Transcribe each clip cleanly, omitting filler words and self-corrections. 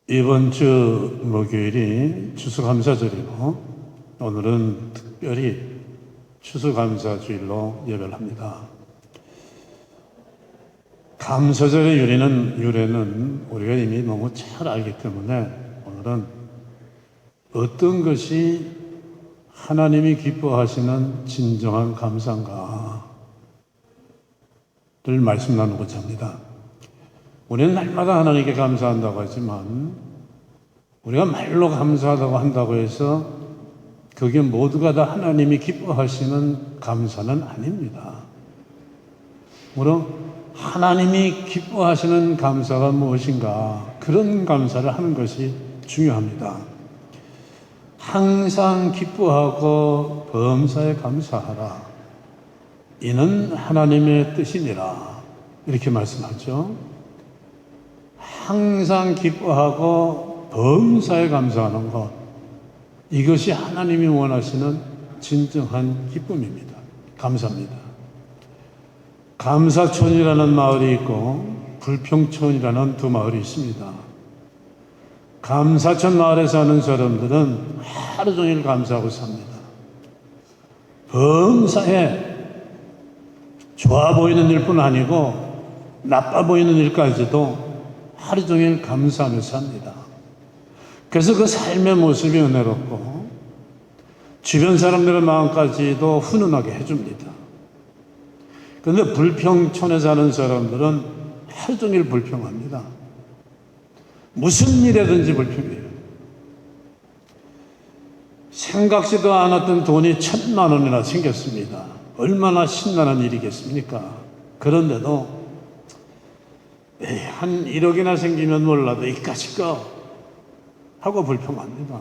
이번 주 목요일이 추수감사절이고 오늘은 특별히 추수감사주일로 예배를 합니다. 감사절의 유래는 우리가 이미 너무 잘 알기 때문에 오늘은 어떤 것이 하나님이 기뻐하시는 진정한 감사인가를 말씀 나누고자 합니다. 우리는 날마다 하나님께 감사한다고 하지만 우리가 말로 감사하다고 한다고 해서 그게 모두가 다 하나님이 기뻐하시는 감사는 아닙니다. 물론 하나님이 기뻐하시는 감사가 무엇인가, 그런 감사를 하는 것이 중요합니다. 항상 기뻐하고 범사에 감사하라. 이는 하나님의 뜻이니라. 이렇게 말씀하죠. 항상 기뻐하고 범사에 감사하는 것, 이것이 하나님이 원하시는 진정한 기쁨입니다. 감사입니다. 감사촌이라는 마을이 있고 불평촌이라는 두 마을이 있습니다. 감사촌 마을에 사는 사람들은 하루 종일 감사하고 삽니다. 범사에 좋아 보이는 일뿐 아니고 나빠 보이는 일까지도 하루 종일 감사하며 삽니다. 그래서 그 삶의 모습이 은혜롭고 주변 사람들의 마음까지도 훈훈하게 해줍니다. 그런데 불평촌에 사는 사람들은 하루 종일 불평합니다. 무슨 일이든지 불평해요. 생각지도 않았던 돈이 1,000만 원이나 생겼습니다. 얼마나 신나는 일이겠습니까? 그런데도 한 1억이나 생기면 몰라도 이까짓거 하고 불평합니다.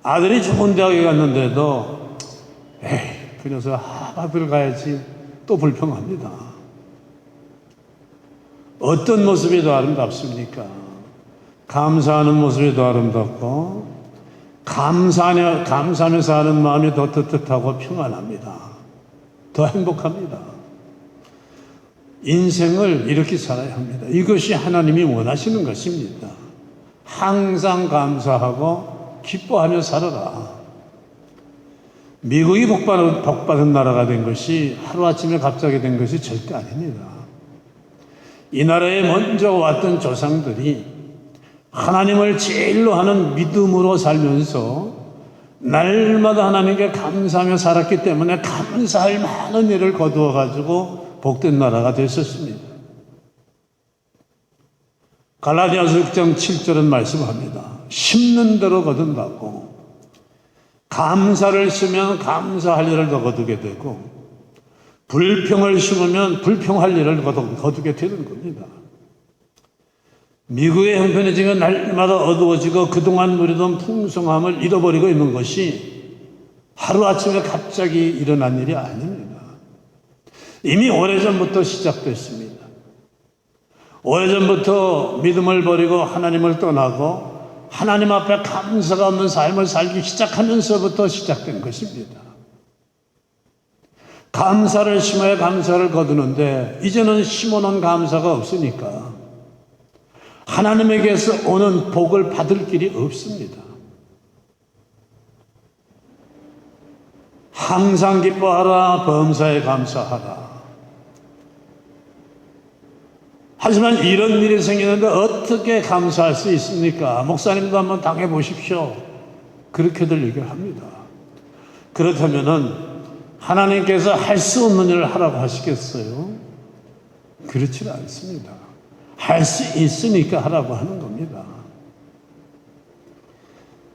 아들이 좋은 대학에 갔는데도 그 녀석 하버드를 가야지 또 불평합니다. 어떤 모습이 더 아름답습니까? 감사하는 모습이 더 아름답고 감사하면서 하는 마음이 더 뜨뜻하고 평안합니다. 더 행복합니다. 인생을 이렇게 살아야 합니다. 이것이 하나님이 원하시는 것입니다. 항상 감사하고 기뻐하며 살아라. 미국이 복받은 나라가 된 것이 하루아침에 갑자기 된 것이 절대 아닙니다. 이 나라에 먼저 왔던 조상들이 하나님을 제일로 하는 믿음으로 살면서 날마다 하나님께 감사하며 살았기 때문에 감사할 많은 일을 거두어 가지고 복된 나라가 됐었습니다. 갈라디아서 6장 7절은 말씀합니다. 심는 대로 거둔다고. 감사를 쓰면 감사할 일을 더 거두게 되고 불평을 심으면 불평할 일을 거두게 되는 겁니다. 미국의 형편해지면 날마다 어두워지고 그동안 누리던 풍성함을 잃어버리고 있는 것이 하루아침에 갑자기 일어난 일이 아닙니다. 이미 오래전부터 시작됐습니다. 오래전부터 믿음을 버리고 하나님을 떠나고 하나님 앞에 감사가 없는 삶을 살기 시작하면서부터 시작된 것입니다. 감사를 심어야 감사를 거두는데 이제는 심어놓은 감사가 없으니까 하나님에게서 오는 복을 받을 길이 없습니다. 항상 기뻐하라, 범사에 감사하라. 하지만 이런 일이 생기는데 어떻게 감사할 수 있습니까? 목사님도 한번 당해보십시오. 그렇게들 얘기를 합니다. 그렇다면은 하나님께서 할 수 없는 일을 하라고 하시겠어요? 그렇지 않습니다. 할 수 있으니까 하라고 하는 겁니다.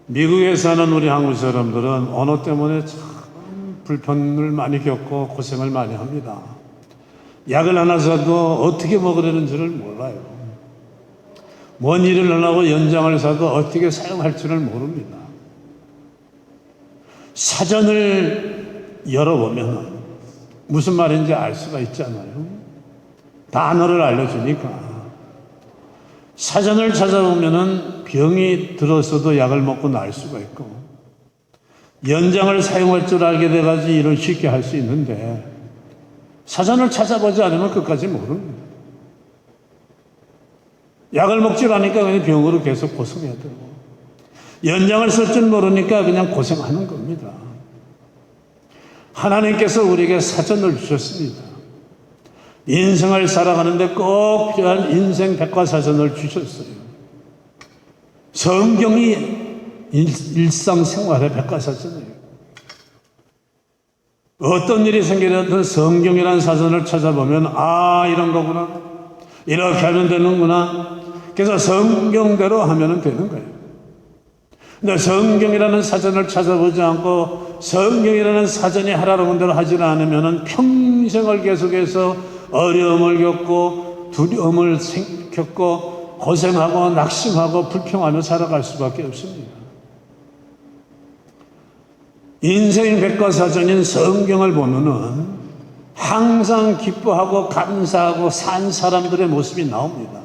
미국에 사는 우리 한국 사람들은 언어 때문에 참 불편을 많이 겪고 고생을 많이 합니다. 약을 하나 사도 어떻게 먹으려는 줄을 몰라요. 뭔 일을 하려고 연장을 사도 어떻게 사용할 줄을 모릅니다. 사전을 열어보면 무슨 말인지 알 수가 있잖아요. 단어를 알려주니까. 사전을 찾아보면 병이 들었어도 약을 먹고 나을 수가 있고 연장을 사용할 줄 알게 돼가지고 일을 쉽게 할 수 있는데 사전을 찾아보지 않으면 끝까지 모릅니다. 약을 먹질 않으니까 그냥 병으로 계속 고생해야 되고, 연장을 쓸 줄 모르니까 그냥 고생하는 겁니다. 하나님께서 우리에게 사전을 주셨습니다. 인생을 살아가는데 꼭 필요한 인생 백과사전을 주셨어요. 성경이 일상생활의 백과사전이에요. 어떤 일이 생기든 성경이라는 사전을 찾아보면 이런 거구나, 이렇게 하면 되는구나. 그래서 성경대로 하면 되는 거예요. 근데 성경이라는 사전을 찾아보지 않고 성경이라는 사전이 하라는 대로 하지 않으면 평생을 계속해서 어려움을 겪고 두려움을 겪고 고생하고 낙심하고 불평하며 살아갈 수밖에 없습니다. 인생 백과사전인 성경을 보면은 항상 기뻐하고 감사하고 산 사람들의 모습이 나옵니다.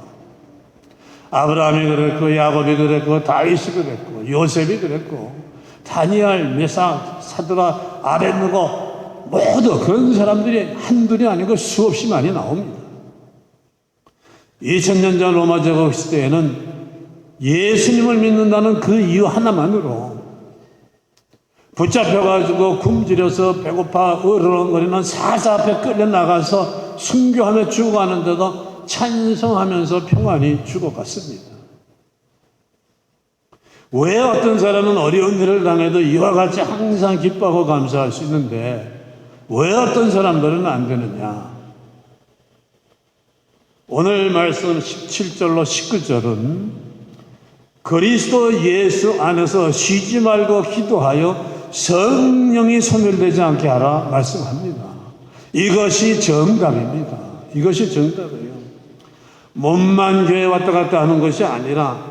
아브라함이 그랬고, 야곱이 그랬고, 다윗이 그랬고, 요셉이 그랬고, 다니엘, 메삭, 사드락, 아벳느고 모두 그런 사람들이 한둘이 아니고 수없이 많이 나옵니다. 2000년 전 로마 제국 시대에는 예수님을 믿는다는 그 이유 하나만으로 붙잡혀가지고 굶주려서 배고파 으르렁거리는 사자 앞에 끌려나가서 순교하며 죽어가는데도 찬송하면서 평안히 죽어갔습니다. 왜 어떤 사람은 어려운 일을 당해도 이와 같이 항상 기뻐하고 감사할 수 있는데 왜 어떤 사람들은 안 되느냐? 오늘 말씀 17절로 19절은 그리스도 예수 안에서 쉬지 말고 기도하여 성령이 소멸되지 않게 하라 말씀합니다. 이것이 정답입니다. 이것이 정답이에요. 몸만 교회 왔다 갔다 하는 것이 아니라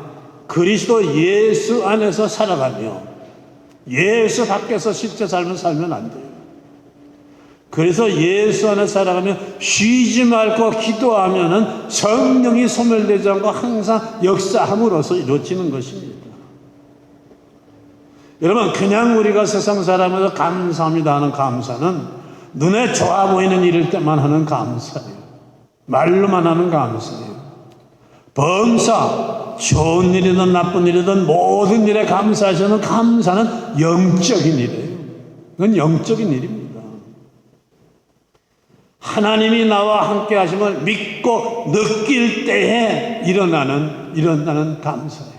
그리스도 예수 안에서 살아가며 예수 밖에서 실제 삶을 살면 안 돼요. 그래서 예수 안에 살아가며 쉬지 말고 기도하면은 성령이 소멸되지 않고 항상 역사함으로써 이루어지는 것입니다. 여러분, 그냥 우리가 세상 사람에서 감사합니다 하는 감사는 눈에 좋아 보이는 일일 때만 하는 감사예요. 말로만 하는 감사예요. 범사, 좋은 일이든 나쁜 일이든 모든 일에 감사하시는 감사는 영적인 일이에요. 그건 영적인 일입니다. 하나님이 나와 함께 하심을 믿고 느낄 때에 일어나는 감사예요.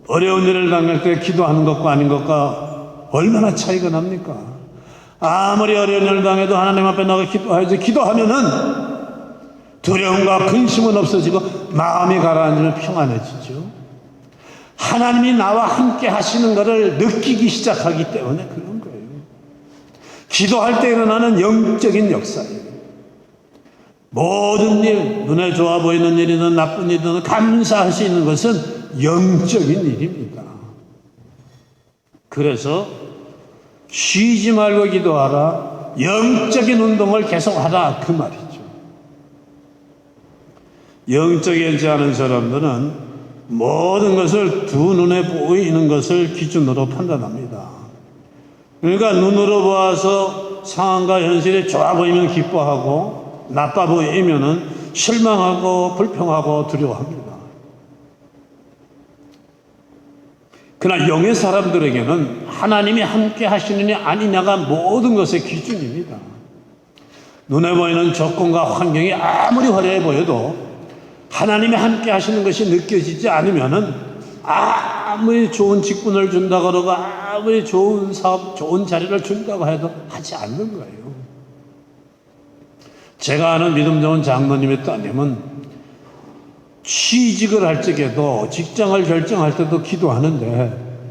어려운 일을 당할 때 기도하는 것과 아닌 것과 얼마나 차이가 납니까? 아무리 어려운 일을 당해도 하나님 앞에 나가 기도하지, 기도하면은 두려움과 근심은 없어지고 마음이 가라앉으면 평안해지죠. 하나님이 나와 함께 하시는 것을 느끼기 시작하기 때문에 그런 거예요. 기도할 때 일어나는 영적인 역사예요. 모든 일, 눈에 좋아 보이는 일이든 나쁜 일이든 감사할 수 있는 것은 영적인 일입니다. 그래서 쉬지 말고 기도하라, 영적인 운동을 계속하라, 그 말이죠. 영적이지 않은 사람들은 모든 것을 두 눈에 보이는 것을 기준으로 판단합니다. 그러니까 눈으로 보아서 상황과 현실이 좋아 보이면 기뻐하고 나빠 보이면은 실망하고 불평하고 두려워합니다. 그러나 영의 사람들에게는 하나님이 함께 하시느냐 아니냐가 모든 것의 기준입니다. 눈에 보이는 조건과 환경이 아무리 화려해 보여도 하나님이 함께 하시는 것이 느껴지지 않으면은 아무리 좋은 직분을 준다고 그러고 아무리 좋은 사업, 좋은 자리를 준다고 해도 하지 않는 거예요. 제가 아는 믿음 좋은 장로님의 따님은 취직을 할 적에도 직장을 결정할 때도 기도하는데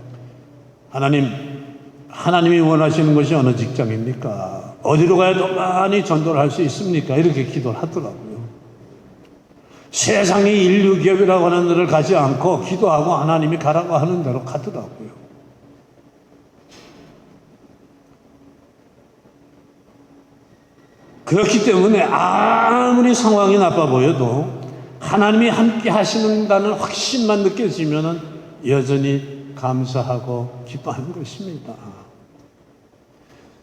하나님이 원하시는 것이 어느 직장입니까? 어디로 가야 더 많이 전도를 할 수 있습니까? 이렇게 기도를 하더라고요. 세상의 인류 기업이라고 하는 데를 가지 않고 기도하고 하나님이 가라고 하는 대로 가더라고요. 그렇기 때문에 아무리 상황이 나빠 보여도 하나님이 함께 하시는다는 확신만 느껴지면은 여전히 감사하고 기뻐하는 것입니다.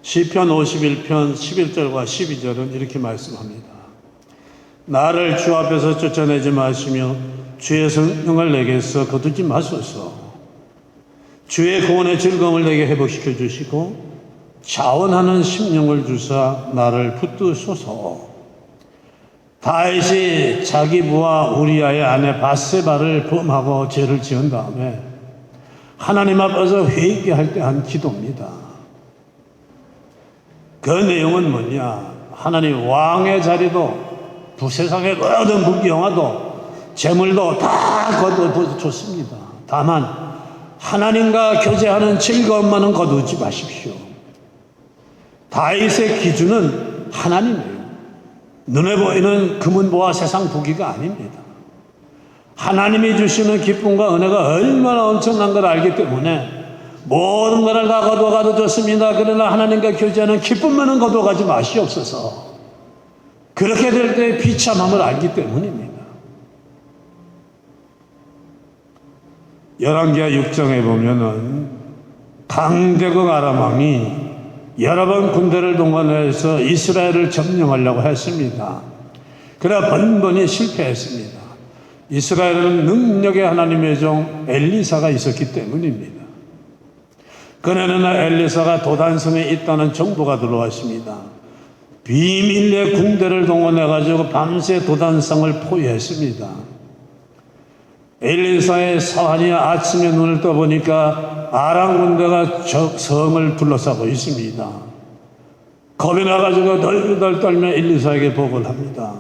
시편 51편 11절과 12절은 이렇게 말씀합니다. 나를 주 앞에서 쫓아내지 마시며 주의 성령을 내게서 거두지 마소서. 주의 구원의 즐거움을 내게 회복시켜 주시고 자원하는 심령을 주사 나를 붙드소서. 다윗이 자기 부하 우리아의 아내 바세바를 범하고 죄를 지은 다음에 하나님 앞에서 회개할 때 한 기도입니다. 그 내용은 뭐냐? 하나님, 왕의 자리도 세상의 모든 무기영화도 재물도 다 거두어줬습니다. 다만 하나님과 교제하는 즐거움만은 거두지 마십시오. 다윗의 기준은 하나님이에요. 눈에 보이는 금은보화 세상 부귀가 아닙니다. 하나님이 주시는 기쁨과 은혜가 얼마나 엄청난 걸 알기 때문에 모든 것을 다 거두어 줬습니다. 그러나 하나님과 교제하는 기쁨만은 거두어가지 마시옵소서. 그렇게 될 때 비참함을 알기 때문입니다. 열왕기하 6장에 보면은 강대국 아람 왕이 여러 번 군대를 동원해서 이스라엘을 점령하려고 했습니다. 그러나 번번이 실패했습니다. 이스라엘은 능력의 하나님의 종 엘리사가 있었기 때문입니다. 그날은 엘리사가 도단성에 있다는 정보가 들어왔습니다. 비밀리에 군대를 동원해가지고 밤새 도단성을 포위했습니다. 엘리사의 사환이 아침에 눈을 떠보니까 아람 군대가 성을 둘러싸고 있습니다. 겁이 나가지고 덜덜 떨며 엘리사에게 보고를 합니다.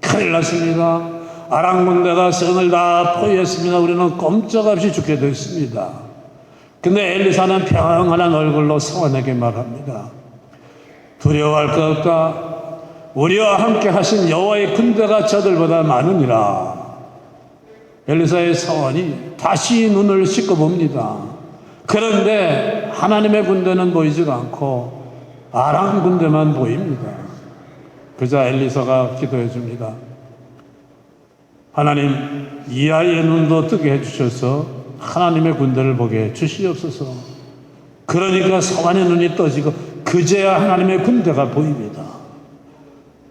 큰일 났습니다. 아람 군대가 성을 다 포위했습니다. 우리는 꼼짝없이 죽게 됐습니다. 근데 엘리사는 평안한 얼굴로 사환에게 말합니다. 두려워할 것 없다. 우리와 함께 하신 여호와의 군대가 저들보다 많으니라. 엘리사의 사환이 다시 눈을 씻고 봅니다. 그런데 하나님의 군대는 보이지가 않고 아람 군대만 보입니다. 그자 엘리사가 기도해 줍니다. 하나님, 이 아이의 눈도 뜨게 해주셔서 하나님의 군대를 보게 해주시옵소서. 그러니까 사환의 눈이 떠지고 그제야 하나님의 군대가 보입니다.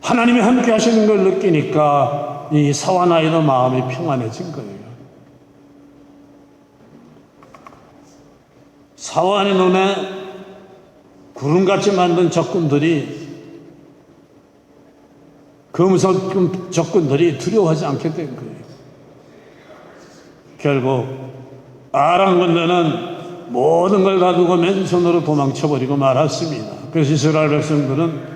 하나님이 함께 하시는 걸 느끼니까 이 사환 아이도 마음이 평안해진 거예요. 사환의 눈에 구름같이 만든 적군들이 금속 적군들이 두려워하지 않게 된 거예요. 결국 아람 군대는 모든 걸 다 두고 맨손으로 도망쳐버리고 말았습니다. 그래서 이스라엘 백성들은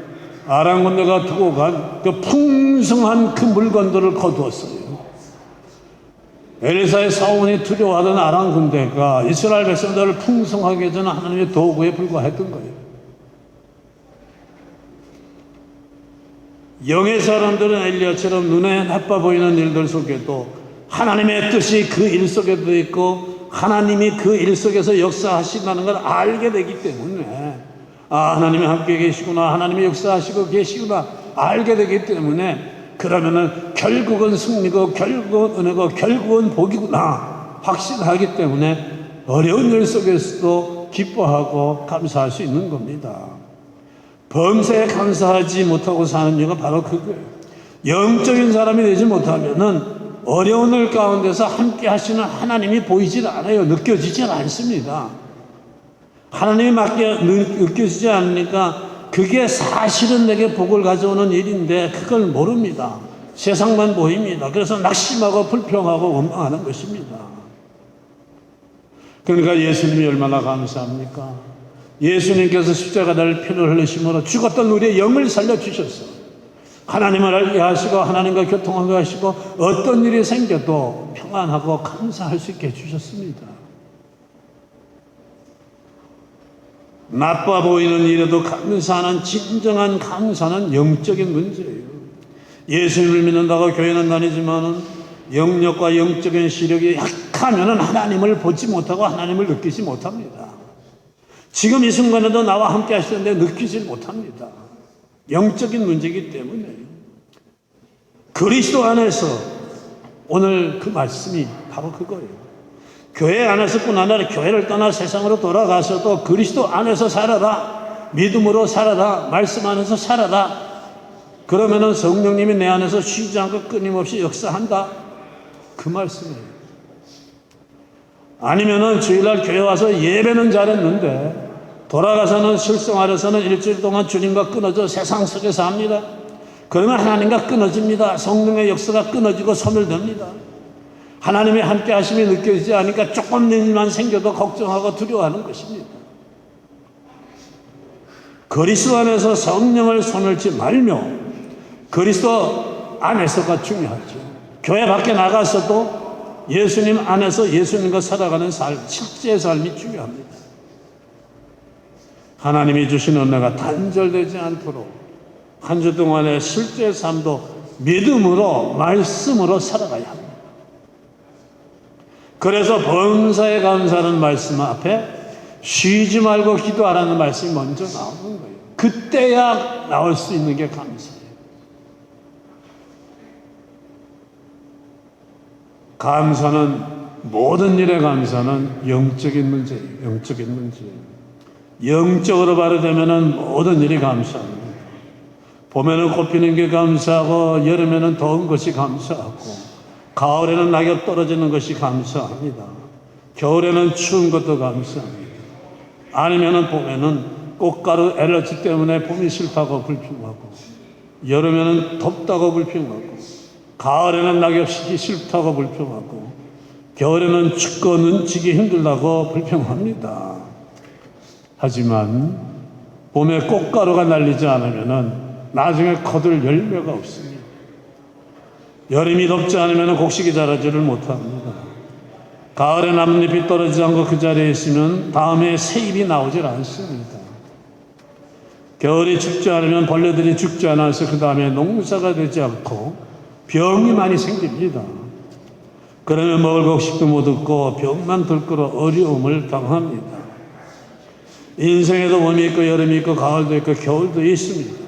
아람 군대가 두고 간 그 풍성한 그 물건들을 거두었어요. 엘리사의 사원이 두려워하던 아람 군대가 이스라엘 백성들을 풍성하게 해주는 하나님의 도구에 불과했던 거예요. 영의 사람들은 엘리야처럼 눈에 나빠 보이는 일들 속에도 하나님의 뜻이 그 일 속에도 있고 하나님이 그 일 속에서 역사하신다는 걸 알게 되기 때문에 하나님이 함께 계시구나, 하나님이 역사하시고 계시구나 알게 되기 때문에 그러면은 결국은 승리고 결국은 은혜고 결국은 복이구나 확신하기 때문에 어려운 일 속에서도 기뻐하고 감사할 수 있는 겁니다. 범사에 감사하지 못하고 사는 이유가 바로 그거예요. 영적인 사람이 되지 못하면은 어려운 일 가운데서 함께 하시는 하나님이 보이질 않아요. 느껴지질 않습니다. 하나님이 느껴지지 않으니까 그게 사실은 내게 복을 가져오는 일인데 그걸 모릅니다. 세상만 보입니다. 그래서 낙심하고 불평하고 원망하는 것입니다. 그러니까 예수님이 얼마나 감사합니까? 예수님께서 십자가를 피를 흘리심으로 죽었던 우리의 영을 살려주셨어. 하나님을 알게 하시고 하나님과 교통하게 하시고 어떤 일이 생겨도 평안하고 감사할 수 있게 해주셨습니다. 나빠 보이는 일에도 감사하는 진정한 감사는 영적인 문제예요. 예수님을 믿는다고 교회는 다니지만은 영력과 영적인 시력이 약하면은 하나님을 보지 못하고 하나님을 느끼지 못합니다. 지금 이 순간에도 나와 함께 하시는데 느끼지 못합니다. 영적인 문제이기 때문에 그리스도 안에서 오늘 그 말씀이 바로 그거예요. 교회 안에서뿐 아니라 교회를 떠나 세상으로 돌아가서도 그리스도 안에서 살아라. 믿음으로 살아라. 말씀 안에서 살아라. 그러면은 성령님이 내 안에서 쉬지 않고 끊임없이 역사한다. 그 말씀이에요. 아니면은 주일날 교회 와서 예배는 잘했는데 돌아가서는 실성하려서는 일주일 동안 주님과 끊어져 세상 속에 삽니다. 그러면 하나님과 끊어집니다. 성령의 역사가 끊어지고 소멸됩니다. 하나님의 함께 하심이 느껴지지 않으니까 조금 일만 생겨도 걱정하고 두려워하는 것입니다. 그리스도 안에서 성령을 소멸치 말며 그리스도 안에서가 중요하죠. 교회 밖에 나가서도 예수님 안에서 예수님과 살아가는 삶, 실제 삶이 중요합니다. 하나님이 주신 은혜가 단절되지 않도록 한 주 동안의 실제 삶도 믿음으로 말씀으로 살아가야 합니다. 그래서 범사에 감사하는 말씀 앞에 쉬지 말고 기도하라는 말씀이 먼저 나오는 거예요. 그때야 나올 수 있는 게 감사예요. 감사는, 모든 일의 감사는 영적인 문제예요. 영적인 문제예요. 영적으로 바르되면은 모든 일이 감사합니다. 봄에는 꽃 피는 게 감사하고 여름에는 더운 것이 감사하고 가을에는 낙엽 떨어지는 것이 감사합니다. 겨울에는 추운 것도 감사합니다. 아니면은 봄에는 꽃가루 엘러지 때문에 봄이 싫다고 불평하고 여름에는 덥다고 불평하고 가을에는 낙엽 시기 싫다고 불평하고 겨울에는 춥고 눈치기 힘들다고 불평합니다. 하지만 봄에 꽃가루가 날리지 않으면은 나중에 거둘 열매가 없습니다. 여름이 덥지 않으면 곡식이 자라지를 못합니다. 가을에 나뭇잎이 떨어지지 않고 그 자리에 있으면 다음에 새 잎이 나오질 않습니다. 겨울이 춥지 않으면 벌레들이 죽지 않아서 그 다음에 농사가 되지 않고 병이 많이 생깁니다. 그러면 먹을 곡식도 못 얻고 병만 들끓어 어려움을 당합니다. 인생에도 봄이 있고 여름이 있고 가을도 있고 겨울도 있습니다.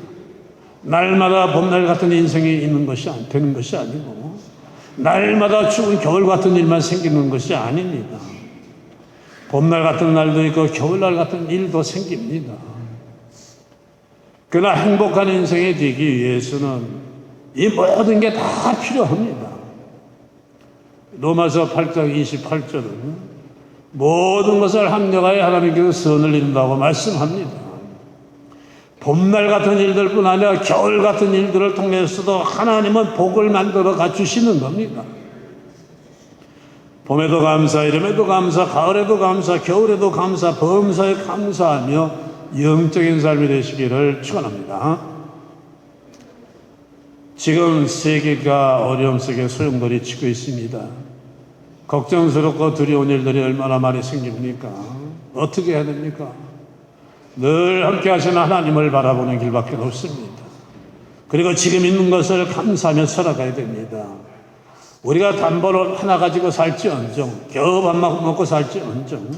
날마다 봄날 같은 인생이 있는 것이 되는 것이 아니고 날마다 추운 겨울 같은 일만 생기는 것이 아닙니다. 봄날 같은 날도 있고 겨울날 같은 일도 생깁니다. 그러나 행복한 인생이 되기 위해서는 이 모든 게 다 필요합니다. 로마서 8장 28절은 모든 것을 합력하여 하나님께서 선을 이룬다고 말씀합니다. 봄날 같은 일들뿐 아니라 겨울 같은 일들을 통해서도 하나님은 복을 만들어 갖추시는 겁니다. 봄에도 감사, 여름에도 감사, 가을에도 감사, 겨울에도 감사, 범사에 감사하며 영적인 삶이 되시기를 축원합니다. 지금 세계가 어려움 속에 소용돌이치고 있습니다. 걱정스럽고 두려운 일들이 얼마나 많이 생깁니까? 어떻게 해야 됩니까? 늘 함께 하시는 하나님을 바라보는 길밖에 없습니다. 그리고 지금 있는 것을 감사하며 살아가야 됩니다. 우리가 단벌 하나 가지고 살지언정, 겨우 밥 먹고 살지언정,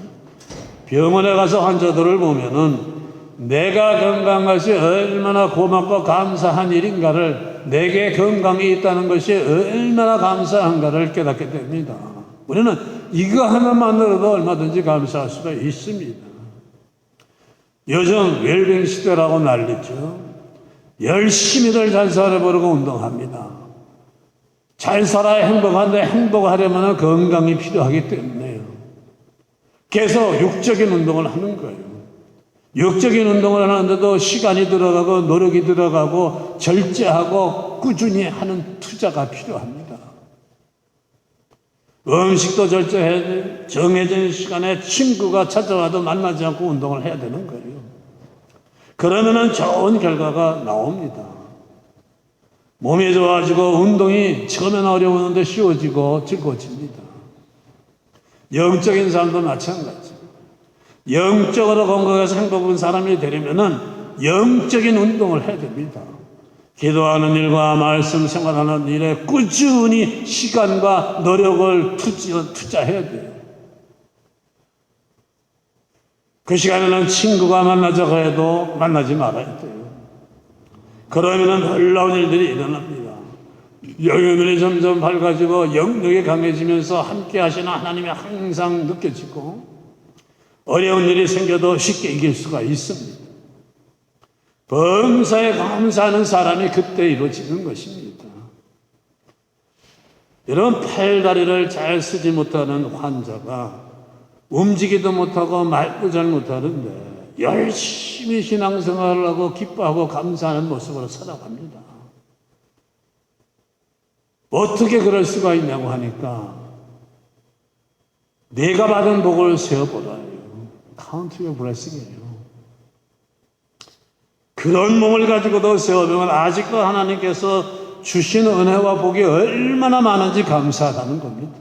병원에 가서 환자들을 보면은 내가 건강한 것이 얼마나 고맙고 감사한 일인가를, 내게 건강이 있다는 것이 얼마나 감사한가를 깨닫게 됩니다. 우리는 이거 하나만으로도 얼마든지 감사할 수가 있습니다. 요즘 웰빙 시대라고 난리죠. 열심히들 잘 살아보려고 운동합니다. 잘 살아야 행복한데 행복하려면 건강이 필요하기 때문에요. 계속 육적인 운동을 하는 거예요. 육적인 운동을 하는데도 시간이 들어가고 노력이 들어가고 절제하고 꾸준히 하는 투자가 필요합니다. 음식도 절제해야 돼요. 정해진 시간에 친구가 찾아와도 만나지 않고 운동을 해야 되는 거예요. 그러면은 좋은 결과가 나옵니다. 몸이 좋아지고 운동이 처음엔 어려웠는데 쉬워지고 즐거워집니다. 영적인 삶도 마찬가지. 영적으로 건강해서 행복한 사람이 되려면은 영적인 운동을 해야 됩니다. 기도하는 일과 말씀 생활하는 일에 꾸준히 시간과 노력을 투자해야 돼요. 그 시간에는 친구가 만나자고 해도 만나지 말아야 돼요. 그러면 놀라운 일들이 일어납니다. 영혼이 점점 밝아지고 영역이 강해지면서 함께 하시는 하나님이 항상 느껴지고 어려운 일이 생겨도 쉽게 이길 수가 있습니다. 범사에 감사하는 사람이 그때 이루어지는 것입니다. 여러분, 팔다리를 잘 쓰지 못하는 환자가 움직이도 못하고 말도 잘 못하는데 열심히 신앙생활을 하고 기뻐하고 감사하는 모습으로 살아갑니다. 어떻게 그럴 수가 있냐고 하니까 내가 받은 복을 세어보라요. Count your blessing이에요. 그런 몸을 가지고도 세워보면 아직도 하나님께서 주신 은혜와 복이 얼마나 많은지 감사하다는 겁니다.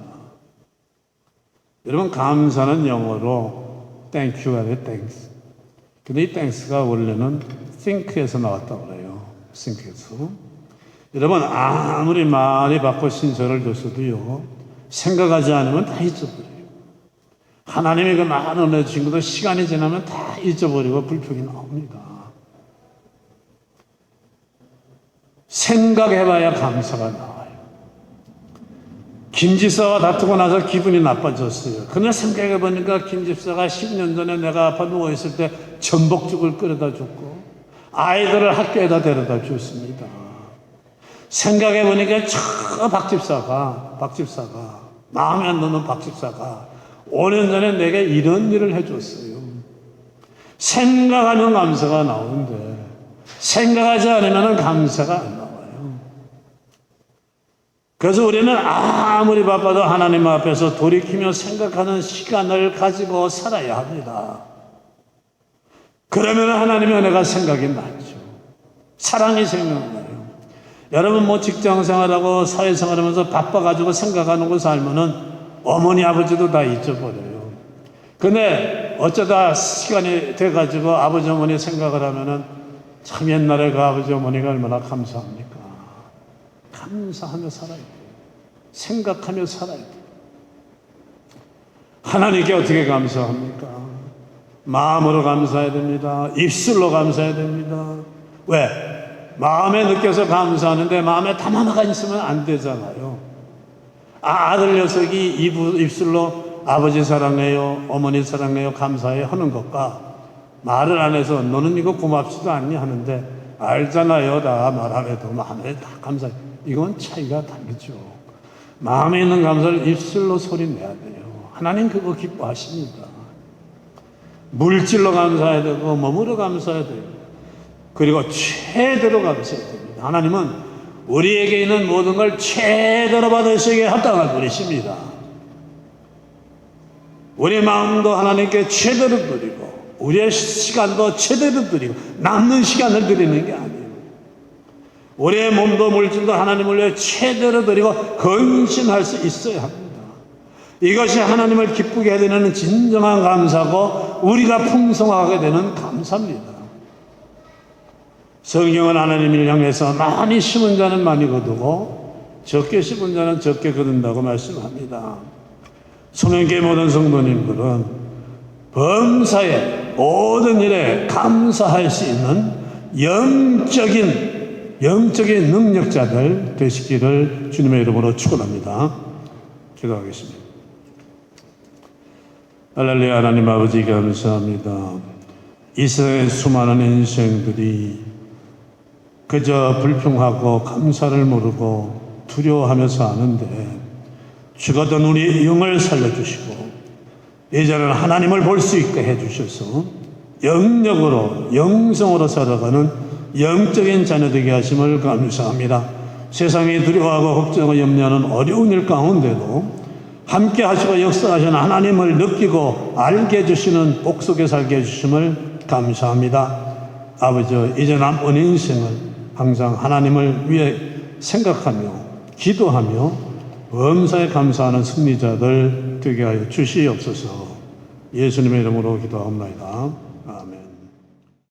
여러분, 감사는 영어로 thank you가 돼, thanks. 근데 이 thanks가 원래는 think에서 나왔다고 그래요. think에서. 여러분, 아무리 많이 받고 신설을 줬어도요, 생각하지 않으면 다 잊어버려요. 하나님이 그 많은 은혜 주신 것도 시간이 지나면 다 잊어버리고 불평이 나옵니다. 생각해봐야 감사가 나와요. 김 집사와 다투고 나서 기분이 나빠졌어요. 그날 생각해보니까 김 집사가 10년 전에 내가 아파 누워있을 때 전복죽을 끓여다 줬고 아이들을 학교에다 데려다 줬습니다. 생각해보니까 저 박 집사가 마음에 안 드는 박 집사가 5년 전에 내게 이런 일을 해줬어요. 생각하면 감사가 나오는데 생각하지 않으면 감사가 안 나와요. 그래서 우리는 아무리 바빠도 하나님 앞에서 돌이키며 생각하는 시간을 가지고 살아야 합니다. 그러면 하나님의 은혜가 생각이 나죠. 사랑이 생각나요. 여러분, 뭐 직장생활하고 사회생활하면서 바빠가지고 생각하는 거 살면은 어머니 아버지도 다 잊어버려요. 근데 어쩌다 시간이 돼가지고 아버지 어머니 생각을 하면은 참 옛날에 그 아버지 어머니가 얼마나 감사합니까? 감사하며 살아야 돼요. 생각하며 살아야 돼요. 하나님께 어떻게 감사합니까? 마음으로 감사해야 됩니다. 입술로 감사해야 됩니다. 왜? 마음에 느껴서 감사하는데 마음에 담아나가 있으면 안 되잖아요. 아들 녀석이 입술로 아버지 사랑해요, 어머니 사랑해요, 감사해요 하는 것과 말을 안 해서 너는 이거 고맙지도 않니 하는데 알잖아요. 다 말 안 해도 마음에 다 감사해. 이건 차이가 다르죠. 마음에 있는 감사를 입술로 소리 내야 돼요. 하나님 그거 기뻐하십니다. 물질로 감사해야 되고 몸으로 감사해야 돼요. 그리고 최대로 감사해야 됩니다. 하나님은 우리에게 있는 모든 걸 최대로 받으시기에 합당한 분이십니다. 우리 마음도 하나님께 최대로 드리고 우리의 시간도 최대로 드리고 남는 시간을 드리는 게 아니에요. 우리의 몸도 물질도 하나님을 위해 최대로 드리고 헌신할 수 있어야 합니다. 이것이 하나님을 기쁘게 해드리는 진정한 감사고 우리가 풍성하게 되는 감사입니다. 성경은 하나님을 향해서 많이 심은 자는 많이 거두고 적게 심은 자는 적게 거둔다고 말씀합니다. 소명교회 모든 성도님들은 범사에 모든 일에 감사할 수 있는 영적인 능력자들 되시기를 주님의 이름으로 축원합니다. 기도하겠습니다. 할렐루야. 하나님 아버지 감사합니다. 이 세상의 수많은 인생들이 그저 불평하고 감사를 모르고 두려워하며 사는데 죽었던 우리 영을 살려주시고 이제는 하나님을 볼 수 있게 해주셔서 영적으로 영성으로 살아가는 영적인 자녀 되게 하심을 감사합니다. 세상이 두려워하고 걱정하고 염려하는 어려운 일 가운데도 함께 하시고 역사하시는 하나님을 느끼고 알게 해주시는 복 속에 살게 해주심을 감사합니다. 아버지, 이제 남은 인생을 항상 하나님을 위해 생각하며 기도하며 범사에 감사하는 승리자들 되게 하여 주시옵소서. 예수님의 이름으로 기도합니다.